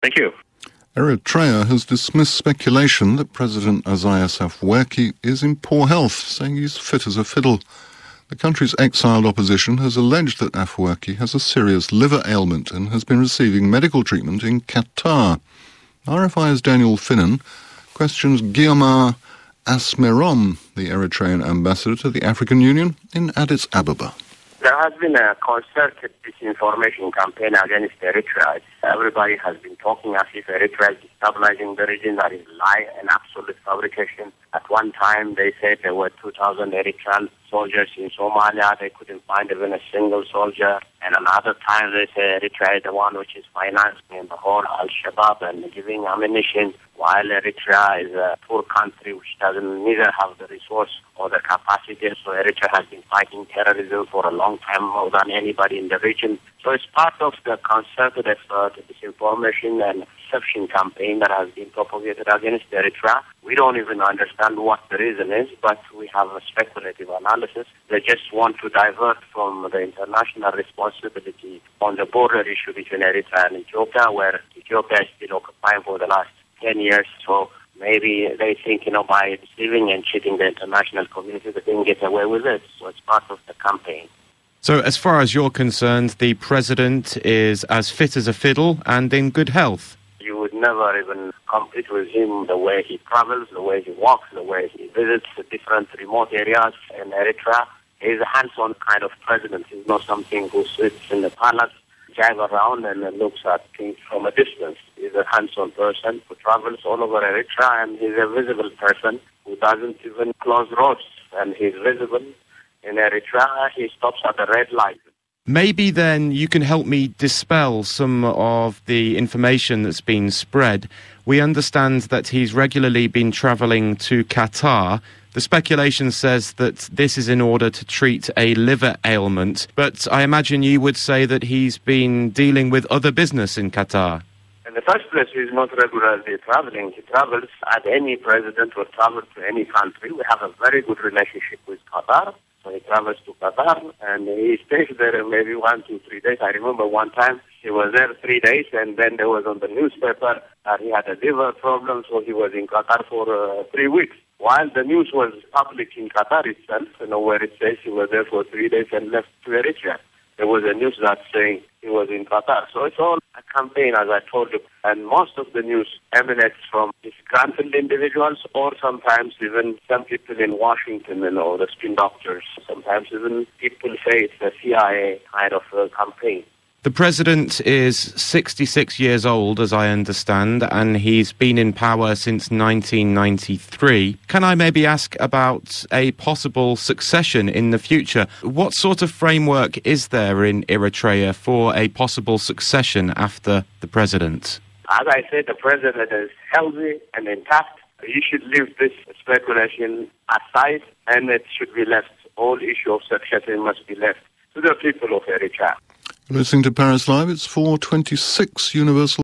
Thank you. Eritrea has dismissed speculation that President Isaias Afewerki is in poor health, saying he's fit as a fiddle. The country's exiled opposition has alleged that Afewerki has a serious liver ailment and has been receiving medical treatment in Qatar. RFI's Daniel Finnan questions Guillaume Asmerom, the Eritrean ambassador to the African Union in Addis Ababa. There has been a concerted disinformation campaign against Eritrea. Everybody has been talking as if Eritrea is destabilizing the region. That is lie and absolute fabrication. At one time, they said there were 2,000 Eritrean soldiers in Somalia. They couldn't find even a single soldier. And another time, they say Eritrea is the one which is financing the whole Al-Shabaab and giving ammunition, while Eritrea is a poor country which doesn't neither have the resource or the capacity. So Eritrea has been fighting terrorism for a long time, more than anybody in the region. So it's part of the concerted effort, disinformation and deception campaign that has been propagated against Eritrea. We don't even understand what the reason is, but we have a speculative analysis. They just want to divert from the international responsibility on the border issue between Eritrea and Ethiopia, where Ethiopia is still occupying for the last 10 years. So maybe they think, by deceiving and cheating the international community, they can get away with it. So it's part of the campaign. So as far as you're concerned, the president is as fit as a fiddle and in good health? You would never even compete with him, the way he travels, the way he walks, the way he visits different remote areas in Eritrea. He's a hands-on kind of president. He's not something who sits in the palace, drives around and looks at things from a distance. He's a hands-on person who travels all over Eritrea, and he's a visible person who doesn't even close roads, and he's visible. In Eritrea, he stops at the red light. Maybe then you can help me dispel some of the information that's been spread. We understand that he's regularly been travelling to Qatar. The speculation says that this is in order to treat a liver ailment, but I imagine you would say that he's been dealing with other business in Qatar. In the first place, he's not regularly traveling. He travels as any president would travel to any country. We have a very good relationship with Qatar. So he travels to Qatar and he stays there maybe 1 to 3 days. I remember one time he was there 3 days, and then there was on the newspaper that he had a liver problem, so he was in Qatar for 3 weeks. While the news was public in Qatar itself, where it says he was there for 3 days and left to Eritrea. There was a news that saying he was in Qatar. So it's all a campaign, as I told you. And most of the news emanates from disgruntled individuals, or sometimes even some people in Washington, the spin doctors. Sometimes even people say it's a CIA kind of campaign. The president is 66 years old, as I understand, and he's been in power since 1993. Can I maybe ask about a possible succession in the future? What sort of framework is there in Eritrea for a possible succession after the president? As I said, the president is healthy and intact. You should leave this speculation aside, and it should be left. All issue of succession must be left to the people of Eritrea. Listening to Paris Live, it's 4:26 Universal